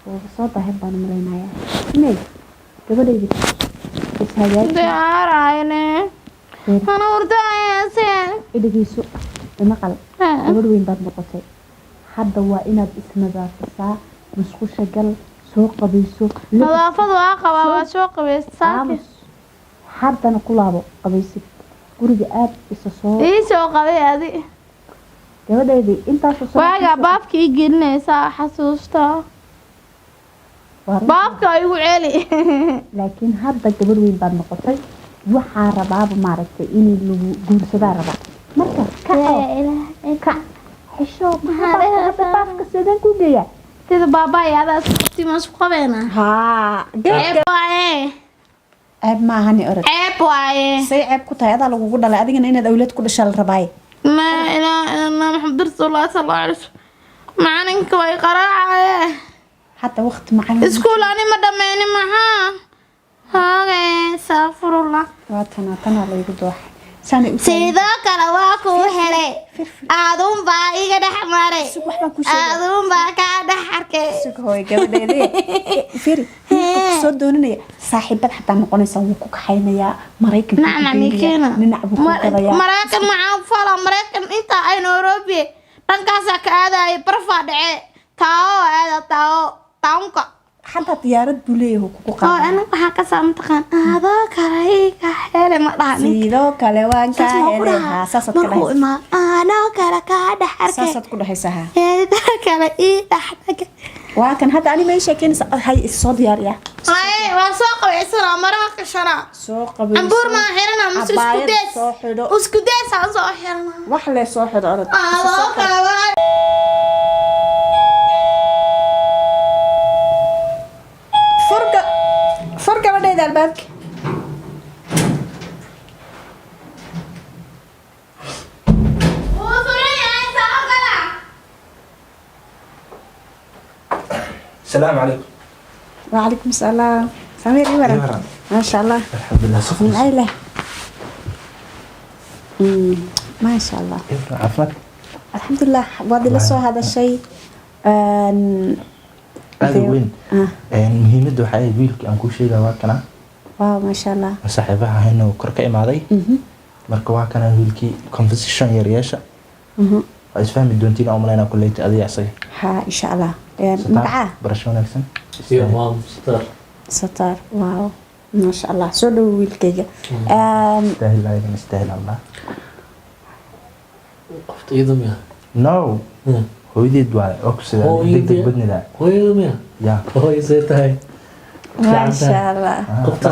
وصوتها هبة مرينا يا قبل يدي دعارة أنا ورد عياسين إذا جيسو المقال قبل وين بعد نقطة حد وإنا باسم ذا الساعة مسخوش قل سوق بيسو نظافة واقع وسوق بيساكي حد نقول أبو قبيسي قولي آب إسسو إيه سوق هذه قبل يدي أنت واقع بابك يجينا ساعة حسوستا بابك أيوة علي لكن هذا قبل وين بعد نقطة waxaa rabaaba maaragtay in lagu guursadaa raba marka ka xisho baafka sidaan ku geeyaa sida baabaa yaadaas qabti ma isku qabeena ceeb waaye ceeb maahani orod ceeb waaye say ceeb ku tahay adaa lagugu dhalay adigana inaad awlaad ku dhashaa la rabaaye ma ilaa maxamed rasuulullah sallallahu alayhi wasallam macalinka way qaraacaye hata waqti macalin iskuul ani ma dhameynin maxaa هاي سافر الله واتنا ليgu doox sidoo kale waa ku helay aadun baa iga dhaxmaray aadun baa ka dhaxarkay hooy gabadheedii firi soo doonanaya saaxiibad xataa noqonaysa wuu ku kaxaynaya Mareykan macaan fala Mareykan inta ay Nairobi dhankaas ka aaday barfa dhace taawka حتى طيارة بوليه وكوكا أنا بحكي سامتقان هذا كرهيك حيلي ما دعني سيدو كلوان كهلها ساسد كده ما أنا كركا حركة ساسد كده هيسها هذا كلا إيه حركة وكان هذا أنا ما يشكين هاي الصوت ياريا أي وسوق ويسرا مراك شرا سوق أمبور ما هيرنا مش اسكوديس عن صاحرنا وحلة صاحر أرد هذا كلا فرقة بدأ إذا الباب السلام عليكم. وعليكم السلام. سمير إيه ما شاء الله. الحمد لله صفر. العيلة. ما شاء الله. عفوا. الحمد لله وادي لسه هذا الشيء. هذا وين؟ مهمة waxay wiilkii aan ku sheegay waa kana. Wow ma sha Allah. Saaxiibaha hayna kor ka imaaday. Marka waa kana wiilkii conversation yar yeesha. Ay isfahmi doontiin oo malayna kulleeyta adiga asaga. Ha insha Allah. Magaca barasho wanaagsan. Iyo maam Satar. Wow. ما شاء الله. soo dhaw wiilkayga. Istahil Allah. qofta iyada miya? No. hooyadeed waa oxida degdeg badnida hooyada miya ya hooyada tahay ما شاء الله qofta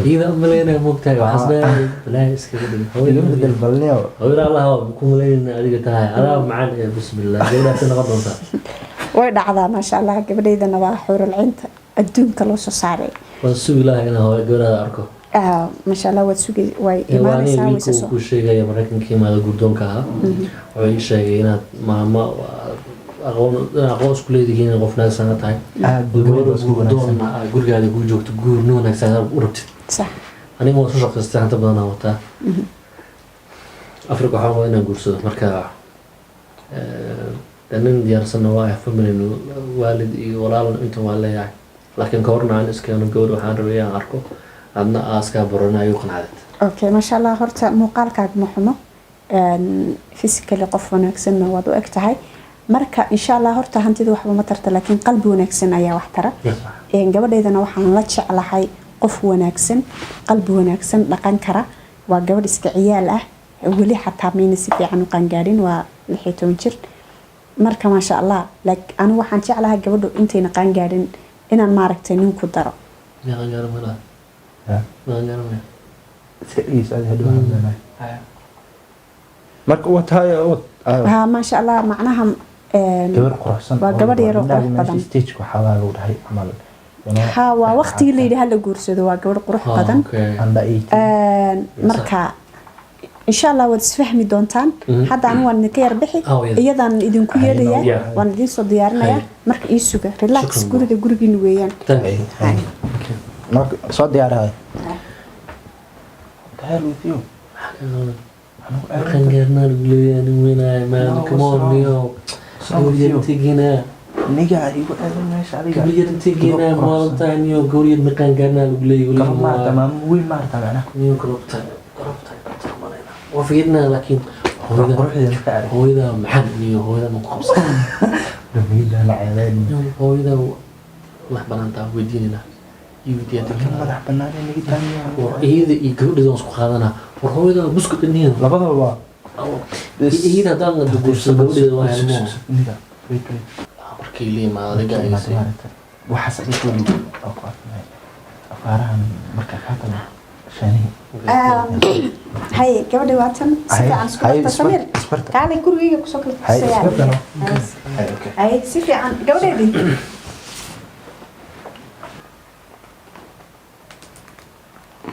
iyada malayna moogtahay waxaasna balaa iskaga dhigay hooyada bedel balniyo hooyada Allah ku malayna adiga tahay adaa macaan ee bismillah gabadha noqon doonta way dhacdaa ma sha Allah gabadheydana waa xurul cinta adduunka loo soo saaray waa suuq ilaahay inaa hooyo gabadha arko ما شاء الله وتسوقي واي إيمانيسا ويسوس كل شيء جاي مريكن كيما هذا قردون كها وعيش شيء هنا ما أقول سكولي دي هنا غفنا سنة تاي قردون قرد قاعد يقول جوك تقول نونك سنة وربت صح أنا ما وصلت شخص استعان تبغى نوتا أفريقيا حاول هنا قرصة مركا لأن ديار سنة واحد فمن الوالد ولا أنتم ولا يعني لكن كورنا عن إسكان الجود وحان ربيع عركو أنا أسكا برنا يوقن عدد. أوكي ما شاء الله هرت مقالك محمو فيزيكالي قف وناكسن وضو أكتهاي مركا إن شاء الله هرت هنتي ذو حبا مترت لكن قلبي وناكسن أيا وحترة قبل إذا نوحان لاتش على حي قف وناكسن قلبي وناكسن لقان كرا وقبل إسكعيال ولي حتى مين سيبي عنو قانقارين ولحيتو مجر مركا ما شاء الله لك أنا وحان على قبل إنتي نقانقارين إنا الماركتين ننكو درو يا غير ملا ما نعرفه. سيريس هذا هدوء مرك وتهاي ها ما شاء الله معناها قبل قرحسن وقبل يروح بدن ستيج وحوال وراي عمل ها ووقتي اللي يدي هلا قرصدو وقبل قرح بدن مركا إن شاء الله وتسفهمي دونتان حتى أنا وأنا كير بحي إيضا إذن كيريا وأنا دين صد ديارنا مركا يسوق ريلاكس قولي قولي نويان مرك صد ديار هاي تعال with you كان غيرنا نقول يعني وين ما كمان نيو سوي تيجينا niga igu aadan meesha adiga gabriya intii geena maalinta niyo guriga maqan gaarna lagu leeyahay kama ma tamam weyn ma arta macna niyo korobta malayna وفيدنا لكن هويدا محل نيو هويدا مقص دميدا العيالين هويدا الله بنانتا وديننا يوديا كان مدح بنان اني تاني ايده يقول دون سو قادنا وهويدا بسكت نين لبدوا ايده دان دغوس gabadheeda waa ilmo niga markii leema adiga ay waxa sababtu afarahan marka ka tago shani هاي قبل واتن سفيعن سكوت سمير قال لي كل ويجي كسوك هاي سفيعن قبل دي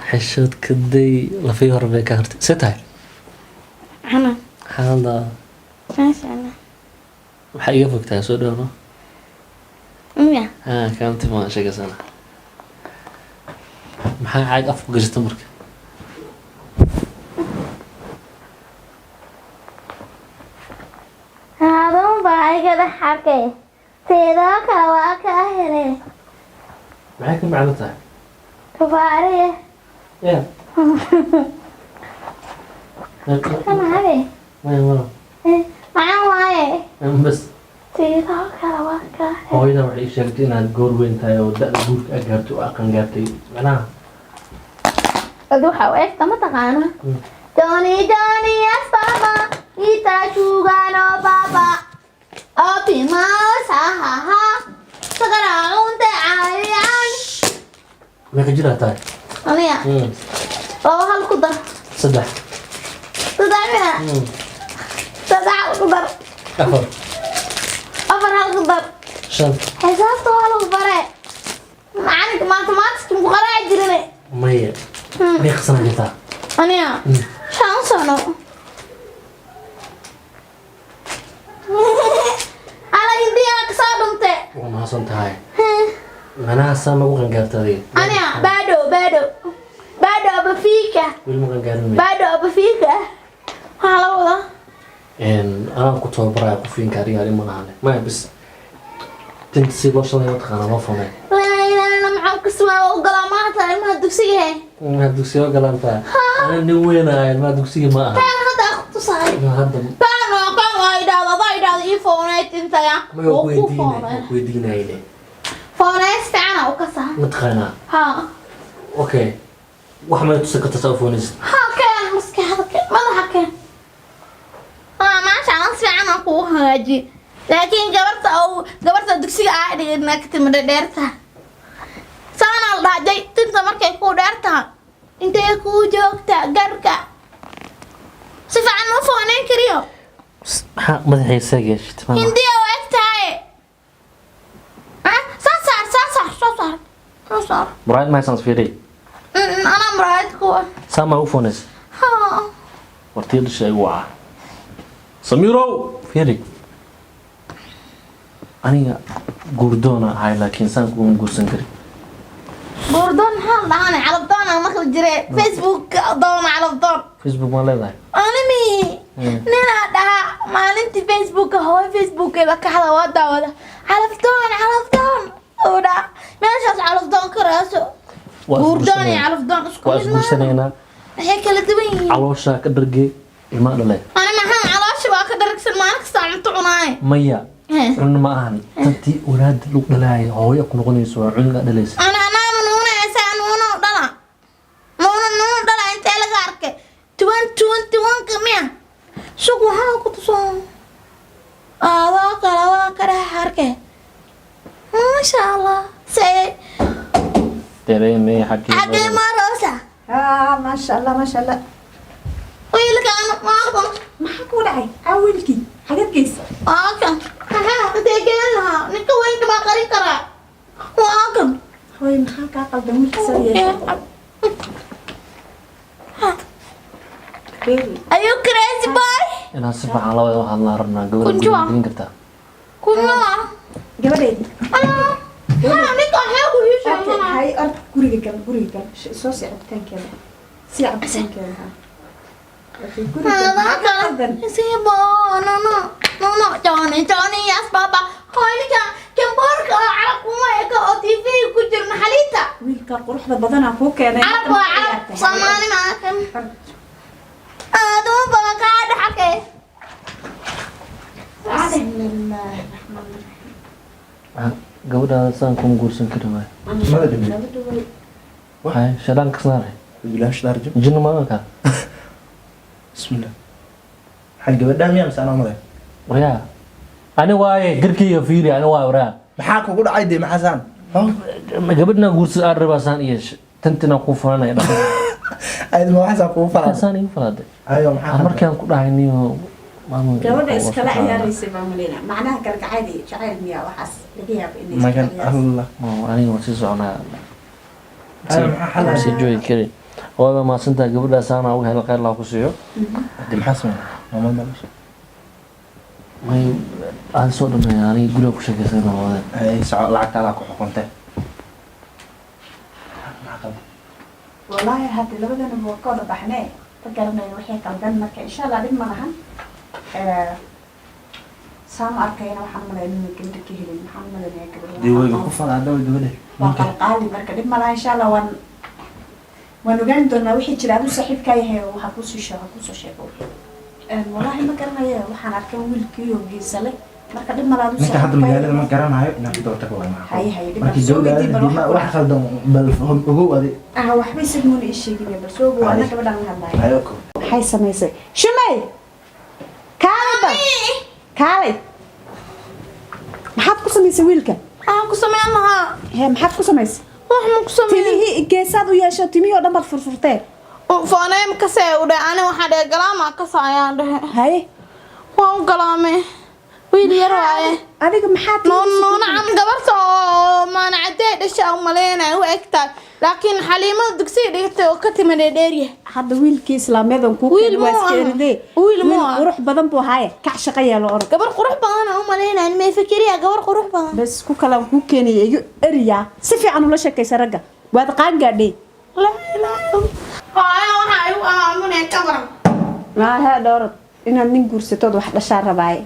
حشود كدي لفي هربي كارت ستاي أنا هذا ما شاء الله waxay iga fogtaa soo dhawo إيه kaanti ma sheegasana maxaa caag af ku gashtay marka هذا باي كده حكي سيدا كواكا هري maxay ka macno tahay كفاري ya كم هذي ma معاه واي bas سيدا كواكا hooyada waxay ii sheegtay inaad goor weyn tahay oo da'da guurka aad gaartay oo aqan gaartay macnaha أدوحة وإيه تما تقانا جوني جوني يس بابا إيتا شوغانو بابا أبي ما وساها سكران تعاليان meeqa jir aad tahay أميا بابا هالقدر saddex تدعمنا تدع القدر afar أفر هالقدر shan حساب طوال القدر معانك ماتماتيك مقرع جرني maya meeqa sana jirtaa أميا شان سنو أنا هندي أكسر دمتي waa mahadsan tahay macnaha saa ma u qangaartay أنا بادو بفيكا weli ma qangaarin بادو بفيكا هلا ولا anaan ku tababaraya qofiinka adiga ari ma lahane maya bis tinta si loo shalay mataqaana loo famay لا إله إلا معك سوا وقلا ما تعرف ما تدوسيه maad dugsiga galantaa ana nin weynahay maad dugsiga ma aha كان هذا اختصاصي hadda كان وايدا يفونيت انت يا ma weydiinayne فونيت فعنا وكسا mataqaanaa ها okay wax ma tusan kartaa telefoonist ها كان مسكي هذا ما ضحك كان ما عشان فعنا قوها هاجي لكن قبرت الدكسي عادي انك تمر ديرتها سانا الداجي تنت مركي كو ديرتها انت كو جوجتا غركا سفعن ما فونين كريو maxaa madaxiisa yeeshid هندي وقتها صار muraayad ma haysan fiiray انا مراتكو saa ma u foonays ها wartii dhashay igu ah samirow fiiray aniga guurdoona ahay laakiin saan kuma guursan karin بوردون هل انا على بدون انا مخل جري فيسبوك دون على بدون facebook ma leedahay انا مي نينا دا مالنتي فيسبوك هو فيسبوك اذا كحدا ودا على بدون ودا ماشي على بدون كراسو بوردوني على بدون waa isguursanaynaa هيك اللي تبين calooshaa ka dhargay ilmaa dhalay انا ما هم على شباك دركسن ما نكسا عنتو عناي maya cun ma ahan tantii walaad lug dhalaay hooyo ku noqonayso waa cuniga dhalaysa انا منونه اسان نونو دلا انت لا ارك 21 كميا شو ها كنت سو كلا كره حركه ما شاء الله سي dareemay xaqii حقي ما روسا ما شاء الله ما شاء الله ويلك انا ما اقدر ما حكوا لعي عاولكي حاجات كيس اكن ها تيجيلها نكو وين ما قري كرا واكن هوي محاكا قدموا حسابي Are you crazy boy? inaan si fiican la wada hadlaan rabnaa gabadha Kunjua. guurin kartaa كنا gabadheed انا نيكو هاكو يشوفنا هاي أرض guriga gal soo si cabitaankeeda si cabitaankeeda هذا كان سيبو نو Johnny yes baba هاي wiilka quruxda badanaa kuu keenay carab waa carab soomaali maakan aaduu badan kaa dhaxalkay gabadhaada saan kuma guursan kari waayo mada dhimay hay shadaan kasnaare bilaash darjo jinno maanka bismillah hal gabadha miyaa misana umale waryaa ani waaye garkeyga fiiri ani waa waraa maxaa kugu dhacay dee maxasaan gabadhna guursa aan rabaasaan iyo tantina ku falanay dhaqan ayd ma waxaa kugu falaa saan igu falaaday ayo maxaa markaan ku dhahay niyo maamul gabadha iskala ciyaaraysay maamulina macnaha kalgacaydi jacayl miyaa waxaas laga yaabo inay magan allah aniga waa sii soconaa ayo maxaa xal si joogi kari waaba maasantaa gabadhaas aanaa uga helo khayr laa ku siiyo dee maxaa sameeyay maamul malasha may aan soo dhameeya aniga guriga ku sheekaysanaa wada ay saco lacagtaada ku xukuntay والله هذه لبدنا بوكودا بحناه تقرنا وحي قلبنا مركا إن شاء الله دم لهن سام أركينا محمد إنه كنت كهلين محمد إنه كبر dee way ku falaa daway gabadha وقال قالي مركا دم لها إن شاء الله ونوجد دونا وحي جلادو صاحب كايه وحكوسي شو حكوسي شيء والله ما كرنا يا وحنا أركين ويلكيو جيسله مركا دم لها ninka hadda magaalada ma garanayo inaan ku doorta waa maxaa هاي هاي دم markii gabadha wax khaldan bal ugu wadi waxbay sidmuun ii sheegay bal soo buu ana gabadhan la hadlayo ayo ko maxay samaysay shumay kaalay kaalay maxaad ku samaysay wiilka aan ku sameyn lahaa hee maxaad ku samaysay wax ma ku sameyn timihii geesaad u yeesho timihii oo dhan baad furfurteen fooneem kasee u dhahay ani waxaa dhahay galaama kasaayaan dhahe haye waan u galaamay wiil yar waaye adiga maxaad نعم قبرت ما أنا عديت أشياء مليانة وأكتر لكن حليمة دكسي ديت وكتي من الديرية hadda wiilkii islaameedan ku Wiil ma aha. Wiil ma aha. qurux badan buu haaye kac shaqeeya la orod قبر قروح بغانا هم مليانة أنا ما يفكريها قبر قروح بغانا bas ku kala ku keenay iyo eriya si fiican ula sheekaysa ragga waad qaan gaadhay لا لا هاي وهاي وأنا من كبر ma ha doorad inaad nin guursatood wax dhashaa rabaaye